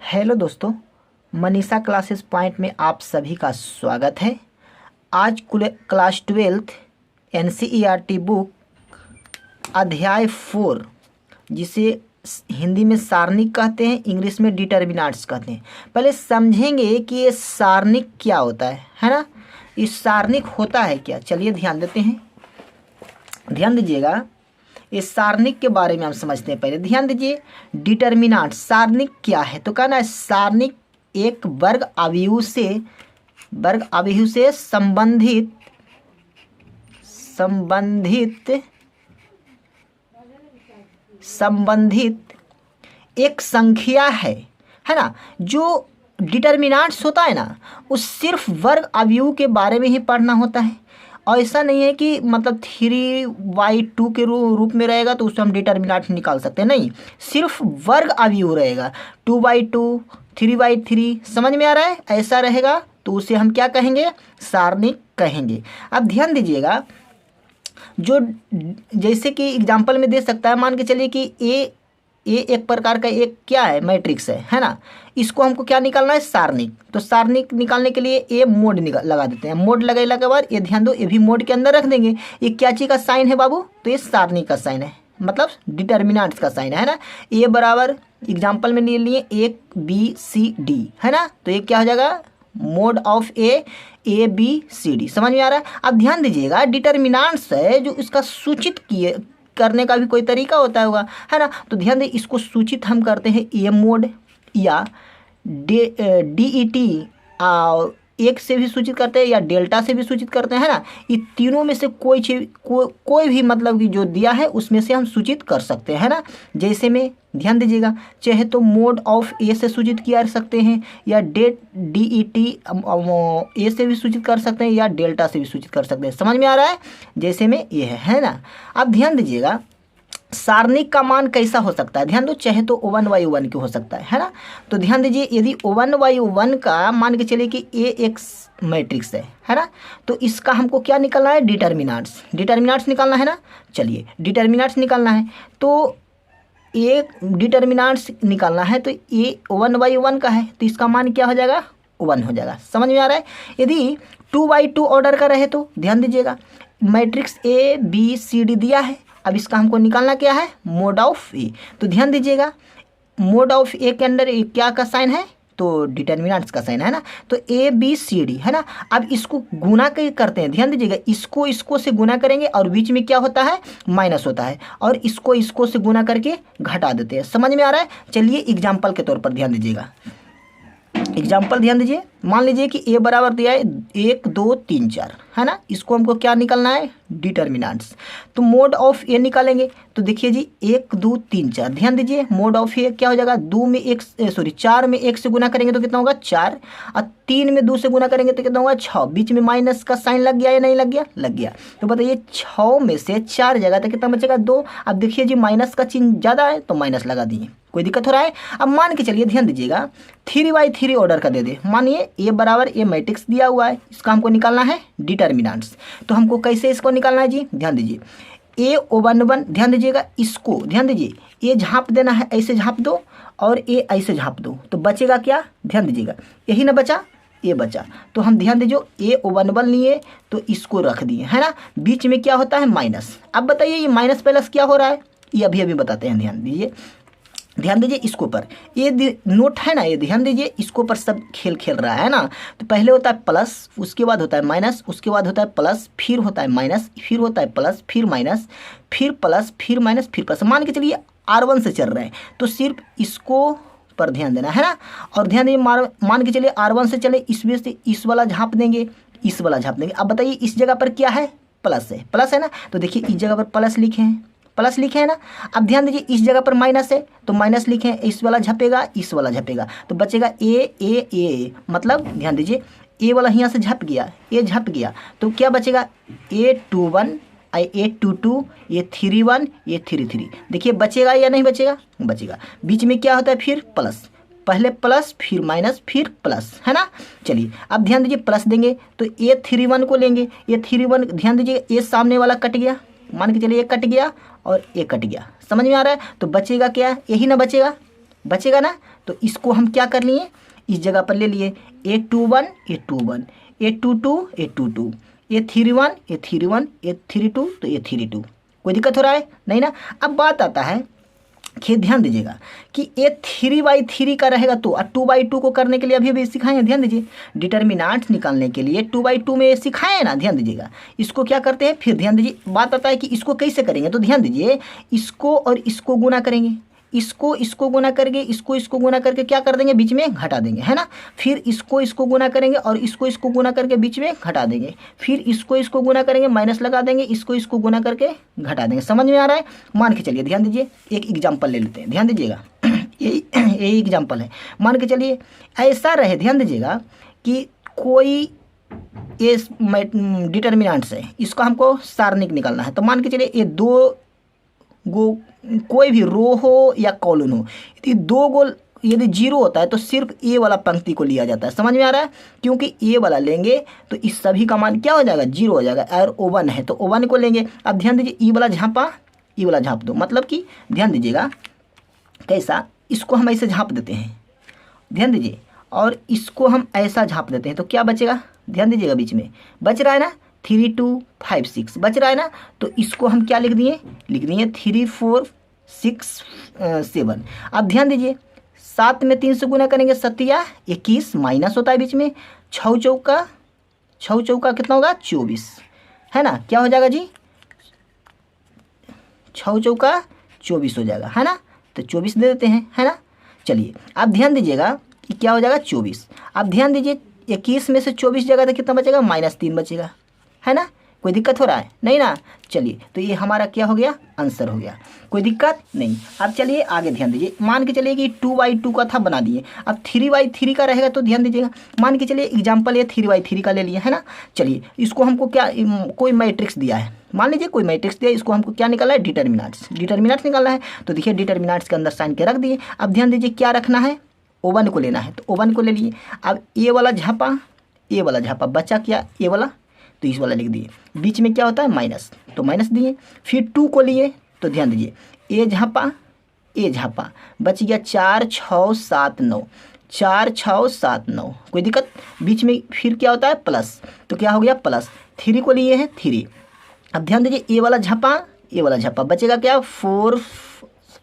Hello दोस्तों, Manisha classes point में आप सभी का स्वागत है। आज क्लास 12th एनसीईआरटी बुक अध्याय 4 जिसे हिंदी में सारणिक कहते हैं, इंग्लिश में डिटर्मिनेंट्स कहते हैं। पहले समझेंगे कि ये सारणिक क्या होता है ना। इस सारणिक होता है क्या, चलिए ध्यान देते हैं। ध्यान दीजिएगा, इस सारणिक के बारे में हम समझते हैं। पहले ध्यान दीजिए, डिटर्मिनेंट सारणिक क्या है। तो कहना है सारणिक एक वर्ग अवयव से संबंधित एक संख्या है ना। जो डिटर्मिनेंट्स होता है ना, उस सिर्फ वर्ग अवयव के बारे में ही पढ़ना होता है। और ऐसा नहीं है कि मतलब 3/2 के रूप में रहेगा तो उससे हम डिटर्मिनेंट निकाल सकते हैं, नहीं, सिर्फ वर्ग अवयव रहेगा। 2/2, 3/3, समझ में आ रहा है, ऐसा रहेगा तो उसे हम क्या कहेंगे, सारणिक कहेंगे। अब ध्यान दीजिएगा, जो जैसे कि एग्जाम्पल में दे सकता है, मान के चलिए कि ए एक प्रकार का एक क्या है, मैट्रिक्स है ना। इसको हमको क्या निकालना है, सारणिक। तो सारणिक निकालने के लिए ए मोड लगा देते हैं। मोड लगाने के बाद ये ध्यान दो, ये भी मोड के अंदर रख देंगे। ये क्या चीज़ का साइन है बाबू, तो ये सारणिक का साइन है, मतलब डिटर्मिनेंट्स का साइन है ना। ए बराबर एग्जाम्पल में ले लिए ABCD है ना, तो ये क्या हो जाएगा, मोड ऑफ ABCD। समझ में आ रहा है। अब ध्यान दीजिएगा, डिटर्मिनेंट्स है जो इसका सूचित किए करने का भी कोई तरीका होता होगा, है ना। तो ध्यान दें, इसको सूचित हम करते हैं ए मोड या DET, एक से भी सूचित करते हैं या डेल्टा से भी सूचित करते हैं ना। ये तीनों में से कोई चीज कोई भी मतलब कि जो दिया है उसमें से हम सूचित कर सकते हैं ना। जैसे में ध्यान दीजिएगा, चाहे तो मोड ऑफ ए से सूचित किया सकते हैं या DET ए से भी सूचित कर सकते हैं या डेल्टा से भी सूचित कर सकते हैं। समझ में आ रहा है, जैसे में ये है ना। अब ध्यान दीजिएगा, सारणिक का मान कैसा हो सकता है, ध्यान दो, चाहे तो O1/O1 की हो सकता है ना। तो ध्यान दीजिए, यदि O1/O1 का मान के चलिए कि A एक मैट्रिक्स है ना, तो इसका हमको क्या निकालना है, डिटर्मिनेंट्स निकालना है ना। चलिए डिटर्मिनेंट्स निकालना है, तो एक डिटर्मिनेंट्स निकालना है, तो ये O1/O1 का है, तो इसका मान क्या हो जाएगा, 1 हो जाएगा। समझ में आ रहा है। यदि 2/2 ऑर्डर का रहे तो ध्यान दीजिएगा, मैट्रिक्स ABCD दिया है। अब इसका हमको निकालना क्या है, मोड ऑफ ए। तो ध्यान दीजिएगा, मोड ऑफ ए के अंदर क्या का साइन है, तो डिटर्मिनेंट्स का साइन है ना। तो ABCD है ना। अब इसको गुना करते हैं, ध्यान दीजिएगा, इसको से गुना करेंगे और बीच में क्या होता है, माइनस होता है, और इसको से गुना करके घटा देते हैं। समझ में आ रहा है। चलिए एग्जाम्पल के तौर पर ध्यान दीजिएगा, एग्जाम्पल ध्यान दीजिए। मान लीजिए कि ए बराबर दिया है 1 2 3 4 है ना। इसको हमको क्या निकालना है, डिटर्मिनेंट्स। तो मोड ऑफ ए निकालेंगे, तो देखिए जी 1 2 3 4, ध्यान दीजिए, मोड ऑफ ए क्या हो जाएगा, 4 में 1 से गुना करेंगे तो कितना होगा, 4, और 3 में 2 से गुना करेंगे तो कितना होगा, 6। बीच में माइनस का साइन लग गया या नहीं लग गया, लग गया। तो बताइए 6 में से 4 जगह तो कितना बचेगा, 2। अब देखिए जी माइनस का चिन्ह ज़्यादा है तो माइनस लगा दिए, कोई दिक्कत हो रहा है। अब मान के चलिए, ध्यान दीजिएगा, 3/3 ऑर्डर का दे दे। मानिए ए बराबर ए मैट्रिक्स दिया हुआ है, इसका हमको निकालना है डिटर्मिनेंट्स। तो हमको कैसे इसको निकालना है जी, ध्यान दीजिए, A1/1, ध्यान दीजिएगा, इसको ध्यान दीजिए, ये झाँप देना है, ऐसे झाँप दो, और ए ऐसे झाँप दो, तो बचेगा क्या, ध्यान दीजिएगा, यही ना बचा, ये बचा। तो हम ध्यान दीजिए, A1/1 लिए तो इसको रख दिए है ना। बीच में क्या होता है, माइनस। अब बताइए ये माइनस प्लस क्या हो रहा है, ये अभी बताते हैं। ध्यान दीजिए इसको पर, ये नोट है ना, ये ध्यान दीजिए, इसको पर सब खेल रहा है ना। तो पहले होता है प्लस, उसके बाद होता है माइनस, उसके बाद होता है प्लस, फिर होता है माइनस, फिर होता है प्लस, फिर माइनस, फिर प्लस, फिर माइनस, फिर प्लस। मान के चलिए R1 से चल रहे हैं, तो सिर्फ इसको पर ध्यान देना है ना। और ध्यान दीजिए, मान के चलिए R1 से चले, इसमें से इस वाला झाँप देंगे, इस वाला झाँप देंगे। अब बताइए इस जगह पर क्या है, प्लस है ना। तो देखिए इस जगह पर प्लस लिखे हैं ना। अब ध्यान दीजिए, इस जगह पर माइनस है तो माइनस लिखे हैं, इस वाला झपेगा, इस वाला झपेगा, तो बचेगा ए, मतलब ध्यान दीजिए, ए वाला यहाँ से झप गया, ये झप गया, तो क्या बचेगा, A21, A22, ये 31, ये 33। देखिए बचेगा या नहीं बचेगा, बचेगा। बीच में क्या होता है, फिर प्लस, पहले प्लस फिर माइनस फिर प्लस, है ना। चलिए अब ध्यान दीजिए, प्लस देंगे तो A31 को लेंगे, ये 31, ध्यान दीजिए, ये सामने वाला कट गया, मान के चलिए ये कट गया और ये कट गया। समझ में आ रहा है। तो बचेगा क्या, यही ना बचेगा, बचेगा ना। तो इसको हम क्या कर लिए, इस जगह पर ले लिए A21 A21 A22 A22 A31 A31 A32 तो A32। कोई दिक्कत हो रहा है नहीं ना। अब बात आता है कि ध्यान दीजिएगा कि A3/3 का रहेगा तो 2/2 को करने के लिए अभी अभी सिखाए हैं, ध्यान दीजिए। डिटर्मिनेंट्स निकालने के लिए 2/2 में सिखाए हैं ना, ध्यान दीजिएगा। इसको क्या करते हैं फिर, ध्यान दीजिए। बात आता है कि इसको कैसे करेंगे, तो ध्यान दीजिए, इसको और इसको गुना करेंगे, इसको गुना करके इसको गुना करके क्या कर देंगे, बीच में घटा देंगे, है ना। फिर इसको गुना करेंगे और इसको गुना करके बीच में घटा देंगे। फिर इसको गुना करेंगे, माइनस लगा देंगे, इसको गुना करके घटा देंगे। समझ में आ रहा है। मान के चलिए, ध्यान दीजिए, एक एग्जाम्पल ले लेते हैं, ध्यान दीजिएगा। यही एग्जाम्पल है। मान के चलिए ऐसा रहे, ध्यान दीजिएगा कि कोई ये डिटर्मिनेंट्स है, इसको हमको सारणिक निकालना है। तो मान के चलिए ये दो गो कोई भी रो हो या कॉलम हो, यदि दो गो यदि जीरो होता है तो सिर्फ ए वाला पंक्ति को लिया जाता है। समझ में आ रहा है। क्योंकि ए वाला लेंगे तो इस सभी का मान क्या हो जाएगा, जीरो हो जाएगा। और O1 है तो O1 को लेंगे। अब ध्यान दीजिए, ई वाला झाँपा, ई वाला झाँप दो, मतलब कि ध्यान दीजिएगा कैसा, इसको हम ऐसे झाँप देते हैं, ध्यान दीजिए, और इसको हम ऐसा झाँप देते हैं तो क्या बचेगा, ध्यान दीजिएगा, बीच में बच रहा है ना 3 2 5 6 बच रहा है ना। तो इसको हम क्या लिख दिए 3 4 6 7। अब ध्यान दीजिए, 7 में 3 से गुना करेंगे 7 या 21, माइनस होता है बीच में, 6 चौका कितना होगा 24, है ना। क्या हो जाएगा जी, 6 चौका 24 हो जाएगा, है ना। तो 24 दे देते हैं, है ना। चलिए अब ध्यान दीजिएगा कि क्या हो जाएगा 24। अब ध्यान दीजिए 21 में से 24 जगह तो कितना बचेगा, -3 बचेगा, है ना। कोई दिक्कत हो रहा है नहीं ना। चलिए तो ये हमारा क्या हो गया, आंसर हो गया, कोई दिक्कत नहीं। अब चलिए आगे ध्यान दीजिए, मान के चलिए कि 2/2 का था, बना दिए। अब 3/3 का रहेगा तो ध्यान दीजिएगा, मान के चलिए एग्जाम्पल ये 3/3 का ले लिया, है ना। चलिए इसको हमको क्या, कोई मैट्रिक्स दिया है, मान लीजिए कोई मैट्रिक्स दिया, इसको हमको क्या निकालना है, डिटर्मिनेंट्स निकालना है। तो देखिए डिटर्मिनेंट्स के अंदर साइन के रख दिए। अब ध्यान दीजिए क्या रखना है, O1 को लेना है, तो O1 को ले लिए। अब ए वाला झापा बचा क्या, ए वाला, तो इस वाला लिख दिए। बीच में क्या होता है माइनस, तो माइनस दिए। फिर 2 को लिए, तो ध्यान दीजिए ए झापा बच गया 4 6 7 9, 4 6 7 9, कोई दिक्कत। बीच में फिर क्या होता है प्लस, तो क्या हो गया प्लस। 3 को लिए हैं 3। अब ध्यान दीजिए ए वाला झापा बचेगा क्या 4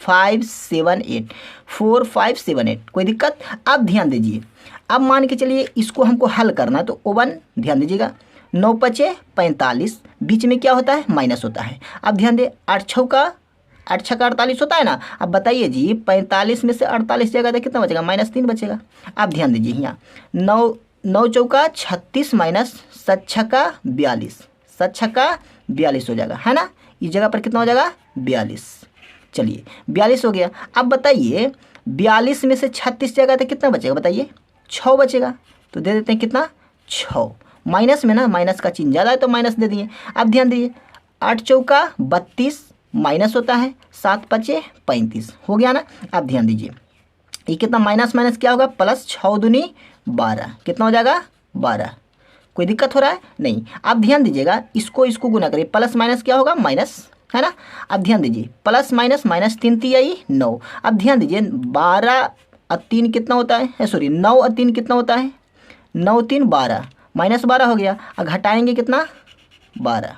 5 7 8, 4 5 7 8, कोई दिक्कत। अब ध्यान दीजिए, अब मान के चलिए इसको हमको हल करना है, तो O1 ध्यान दीजिएगा 9 5 45, बीच में क्या होता है माइनस होता है। अब ध्यान दे 8 6 का 48 होता है ना। अब बताइए जी 45 में से 48 जगह तो कितना बचेगा, -3 बचेगा। अब ध्यान दीजिए यहाँ 9 चौका 36 माइनस 7 छक्का 42, 7 छक्का 42 हो जाएगा, है ना। इस जगह पर कितना हो जाएगा 42। चलिए 42 हो गया। अब बताइए 42 में से 36 जगह तो कितना बचेगा, बताइए 6 बचेगा। तो दे देते हैं कितना 6, माइनस में ना, माइनस का चिन्ह ज़्यादा है तो माइनस दे दिए। अब ध्यान दीजिए 8 चौका 32 माइनस होता है, 7 5 35 हो गया ना। अब ध्यान दीजिए ये कितना माइनस क्या होगा प्लस, 6 दूनी 12, कितना हो जाएगा 12, कोई दिक्कत हो रहा है नहीं। अब ध्यान दीजिएगा इसको गुना करिए, प्लस माइनस क्या होगा माइनस, है ना। अब ध्यान दीजिए प्लस माइनस, -3 3 9। अब ध्यान दीजिए 12 और 3 कितना होता है, सॉरी 9 और 3 कितना होता है, 9 3 12, -12 हो गया। अब घटाएंगे कितना 12।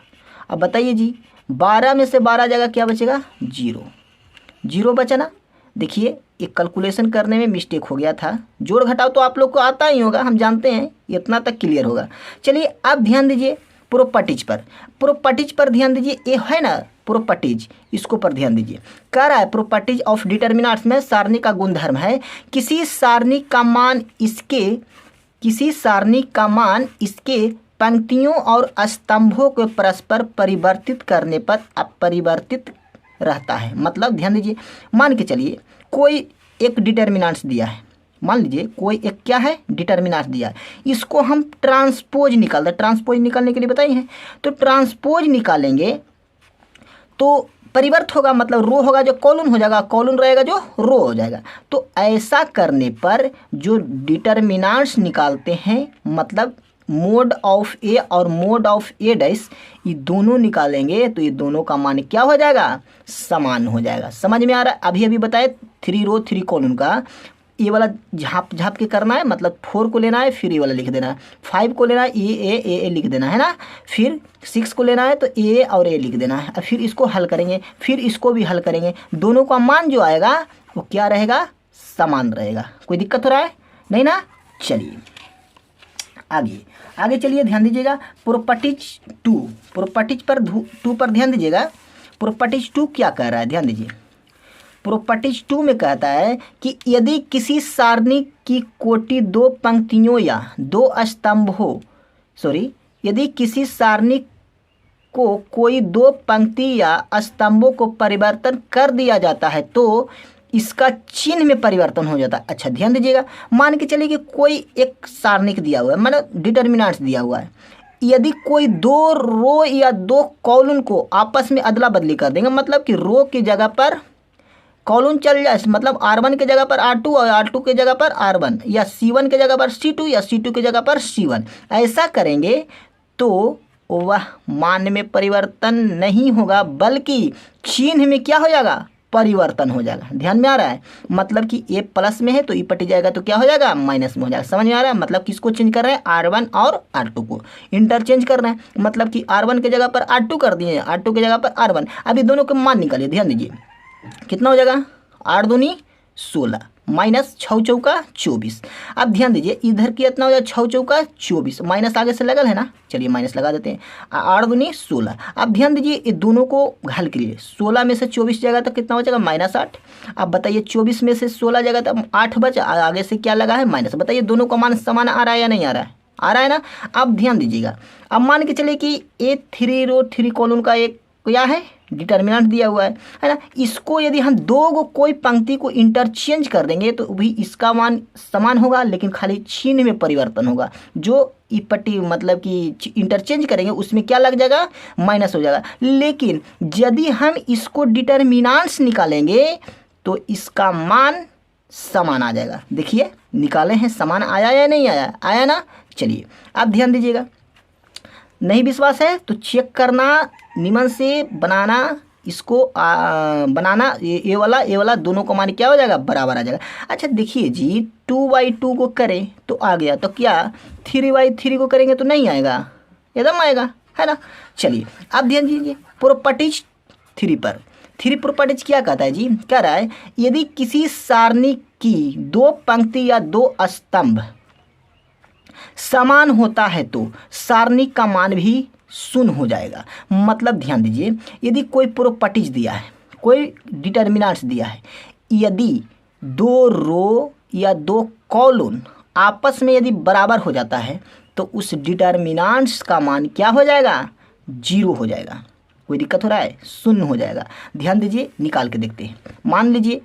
अब बताइए जी 12 में से 12 जगह क्या बचेगा, 0 बचा ना। देखिए एक कैलकुलेशन करने में मिस्टेक हो गया था, जोड़ घटाव तो आप लोग को आता ही होगा, हम जानते हैं, इतना तक क्लियर होगा। चलिए अब ध्यान दीजिए प्रॉपर्टीज पर ध्यान दीजिए, ये है ना प्रॉपर्टीज, इसको पर ध्यान दीजिए। कह रहा है प्रॉपर्टीज ऑफ डिटर्मिनेंट्स में सारणी का गुणधर्म है किसी सारणी का इसके पंक्तियों और स्तंभों को परस्पर परिवर्तित करने पर अपरिवर्तित रहता है। मतलब ध्यान दीजिए, मान के चलिए कोई एक डिटर्मिनेंट्स दिया है, मान लीजिए कोई एक क्या है डिटर्मिनेंट्स दिया है, इसको हम ट्रांसपोज निकालते हैं। ट्रांसपोज निकालने के लिए बताइए हैं, तो ट्रांसपोज निकालेंगे तो परिवर्त होगा, मतलब रो होगा जो कॉलम हो जाएगा, कॉलम रहेगा जो रो हो जाएगा। तो ऐसा करने पर जो डिटर्मिनेंट्स निकालते हैं, मतलब मोड ऑफ ए और मोड ऑफ ए डैश, ये दोनों निकालेंगे तो ये दोनों का मान क्या हो जाएगा, समान हो जाएगा। समझ में आ रहा है? अभी अभी बताए 3 रो 3 कॉलम का, ये वाला झाप झाप के करना है, मतलब 4 को लेना है फिर ये वाला लिख देना है, 5 को लेना है ए लिख देना है ना, फिर 6 को लेना है तो ए और ए लिख देना है, फिर इसको हल करेंगे, फिर इसको भी हल करेंगे, दोनों का मान जो आएगा वो क्या रहेगा, समान रहेगा। कोई दिक्कत हो रहा है? नहीं ना? चलिए आगे आगे चलिए, ध्यान दीजिएगा प्रॉपर्टीज 2, प्रॉपर्टीज पर 2 पर ध्यान दीजिएगा। प्रॉपर्टीज 2 क्या कह रहा है, ध्यान दीजिए। प्रॉपर्टीज 2 में कहता है कि यदि किसी सारणी की कोटि 2 पंक्तियों या 2 स्तंभ हो, यदि किसी सारणी को कोई 2 पंक्ति या स्तंभों को परिवर्तन कर दिया जाता है तो इसका चिन्ह में परिवर्तन हो जाता है। अच्छा ध्यान दीजिएगा, मान के चलिए कि कोई एक सारणिक दिया हुआ है, मतलब डिटर्मिनेंट्स दिया हुआ है, यदि कोई 2 रो या 2 कॉलम को आपस में अदला बदली कर देंगे, मतलब कि रो की जगह पर कॉलम चल जाए, मतलब R1 के जगह पर R2 और R2 के जगह पर R1, या C1 के जगह पर C2 या C2 के जगह पर C1, ऐसा करेंगे तो वह मान में परिवर्तन नहीं होगा, बल्कि चिन्ह में क्या हो जाएगा, परिवर्तन हो जाएगा। ध्यान में आ रहा है? मतलब कि ए प्लस में है तो ई पट जाएगा तो क्या हो जाएगा, माइनस में हो जाएगा। समझ में आ रहा है? मतलब किसको चेंज कर रहे हैं, R1 और R2 को इंटरचेंज कर रहे हैं, मतलब कि R1 के जगह पर R2 कर दिए, R2 के जगह पर R1। अभी दोनों के मान निकालिए, ध्यान दीजिए कितना हो जाएगा, 8 दूनी 16 माइनस 6 चौका 24। अब ध्यान दीजिए इधर कितना हो जाएगा, 6 चौका 24, माइनस आगे से लगल है ना, चलिए माइनस लगा देते हैं, 8 दूनी 16। अब ध्यान दीजिए ये दोनों को हल करिए, 16 में से 24 जाएगा तो कितना हो जाएगा, -8। अब बताइए 24 में से 16 जाएगा तो 8 बचा, आगे से क्या लगा है, माइनस। बताइए दोनों का मान समान आ रहा है या नहीं आ रहा है, आ रहा है ना। अब ध्यान दीजिएगा, अब मान के चलिए कि ए 3 रो 3 कॉलम का एक क्या है, डिटर्मिनेंट दिया हुआ है ना। इसको यदि हम 2 कोई पंक्ति को इंटरचेंज कर देंगे तो भी इसका मान समान होगा, लेकिन खाली चिन्ह में परिवर्तन होगा। जो इपट्टी मतलब कि इंटरचेंज करेंगे उसमें क्या लग जाएगा, माइनस हो जाएगा। लेकिन यदि हम इसको डिटर्मिनेंट्स निकालेंगे तो इसका मान समान आ जाएगा। देखिए निकाले हैं, समान आया या नहीं आया, आया ना। चलिए अब ध्यान दीजिएगा, नहीं विश्वास है तो चेक करना, निमन से बनाना, इसको बनाना, ये वाला दोनों का मान क्या हो जाएगा, बराबर आ जाएगा। अच्छा देखिए जी 2/2 को करें तो आ गया, तो क्या 3/3 को करेंगे तो नहीं आएगा, एकदम आएगा, है ना। चलिए अब ध्यान दीजिए प्रॉपर्टीज 3 पर। 3 प्रॉपर्टीज क्या कहता है जी, कह रहा है यदि किसी सारणी की 2 पंक्ति या 2 स्तंभ समान होता है तो सारणी का मान भी 0 हो जाएगा। मतलब ध्यान दीजिए, यदि कोई प्रॉपर्टीज दिया है, कोई डिटर्मिनेंट्स दिया है, यदि 2 रो या 2 कॉलम आपस में यदि बराबर हो जाता है तो उस डिटर्मिनेंट्स का मान क्या हो जाएगा, 0 हो जाएगा। कोई दिक्कत हो रहा है, 0 हो जाएगा। ध्यान दीजिए निकाल के देखते हैं। मान लीजिए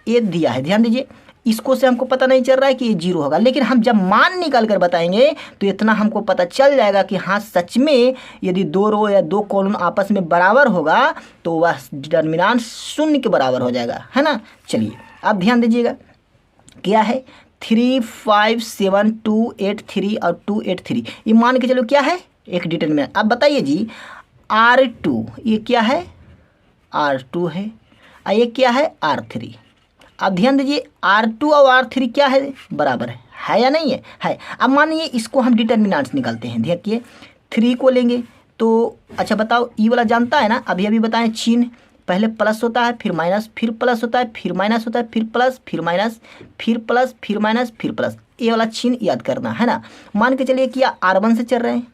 ये दिया है, ध्यान दीजिए इसको से हमको पता नहीं चल रहा है कि ये 0 होगा, लेकिन हम जब मान निकाल कर बताएंगे तो इतना हमको पता चल जाएगा कि हाँ सच में यदि 2 रो या 2 कॉलम आपस में बराबर होगा तो वह डिटर्मिनेंट 0 के बराबर हो जाएगा, है ना। चलिए अब ध्यान दीजिएगा क्या है, 3 5 7 2 8 3 और 2 8 3, ये मान के चलो क्या है, एक डिटर्मिनेंट। अब बताइए जी R2 ये क्या है, R2 है, और ये क्या है, R3। अब ध्यान दीजिए R2 और R3 क्या है, बराबर है या नहीं है, है। अब मानिए इसको हम डिटर्मिनेंट्स निकालते हैं। देखिए 3 को लेंगे तो अच्छा बताओ, ई वाला जानता है ना, अभी बताएं चिन्ह, पहले प्लस होता है फिर माइनस, फिर प्लस होता है फिर माइनस होता है, फिर प्लस फिर माइनस, फिर प्लस फिर माइनस फिर प्लस, ये वाला चिन्ह याद करना है ना। मान के चलिए कि R1 से चल रहे हैं,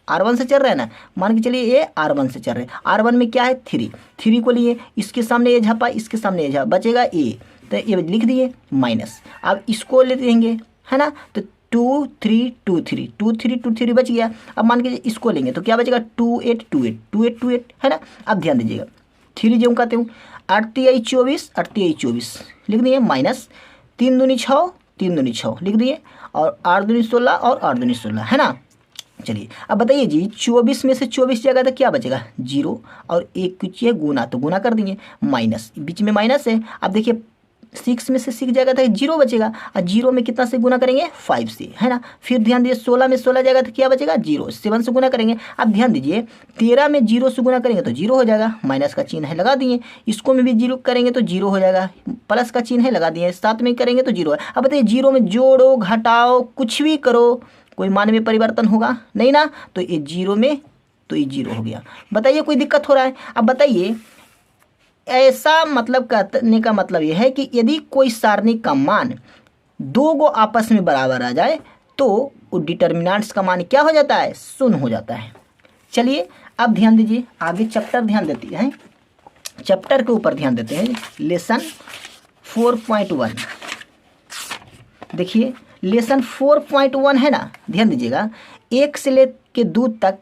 R1 से चल रहा है ना, मान के चलिए ये R1 से चल रहे हैं। R1 में क्या है, 3 को लिए, इसके सामने ये झापा, इसके सामने ये झापा, बचेगा ए, तो ये लिख दिए माइनस। अब इसको ले लेंगे, है ना, तो 2 3 2 3 2 3 2 3 बच गया। अब मान के इसको लेंगे तो क्या बचेगा, 2 8 2 8 2 8 2 8, है ना। अब ध्यान दीजिएगा 3 जो कहते हूँ 8 3 24 8 3 24 लिख दिए, माइनस 3 दूनी 6 3 दूनी 6 लिख दिए, और 8 दूनी 16 और 8 दूनी 16, है ना। चलिए अब बताइए जी 24 में से 24 जाएगा तो क्या बचेगा, 0, और एक कुछ है गुना, तो गुना कर देंगे, माइनस, बीच में माइनस है। अब देखिए 6 में से 6 जाएगा तो 0 बचेगा, और 0 में कितना से गुना करेंगे 5 से, है ना। फिर ध्यान दीजिए 16 में 16 जाएगा तो क्या बचेगा 0, 7 से गुना करेंगे। अब ध्यान दीजिए 13 में 0 से गुना करेंगे तो 0 हो जाएगा, माइनस का चिन्ह है लगा दिए। इसको में भी 0 करेंगे तो 0 हो जाएगा, प्लस का चिन्ह है लगा दिए। 7 में करेंगे तो 0 है। अब बताइए 0 में जोड़ो घटाओ कुछ भी करो, कोई मान में परिवर्तन होगा नहीं ना, तो ये 0 में तो ये 0 हो गया। बताइए कोई दिक्कत हो रहा है? अब बताइए ऐसा मतलब कहने का मतलब यह है कि यदि कोई सारणी का मान दो गो आपस में बराबर आ जाए तो वो डिटर्मिनेंट्स का मान क्या हो जाता है, शून्य हो जाता है। चलिए अब ध्यान दीजिए, आगे चैप्टर ध्यान देते हैं, चैप्टर के ऊपर ध्यान देते हैं। लेसन 4.1 देखिए, लेसन 4.1 है ना, ध्यान दीजिएगा। 1 से लेके 2 तक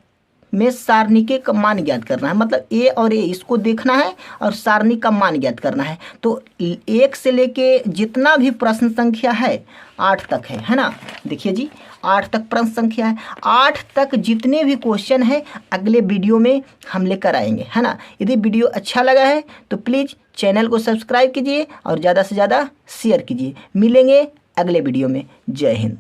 में सारणी के मान ज्ञात करना है, मतलब ए और ए इसको देखना है और सारणी का मान ज्ञात करना है। तो 1 से लेके जितना भी प्रश्न संख्या है 8 तक है ना। देखिए जी 8 तक प्रश्न संख्या है, 8 तक जितने भी क्वेश्चन है अगले वीडियो में हम लेकर आएंगे, है ना। यदि वीडियो अच्छा लगा है तो प्लीज़ चैनल को सब्सक्राइब कीजिए और ज़्यादा से ज़्यादा शेयर कीजिए। मिलेंगे अगले वीडियो में। जय हिंद।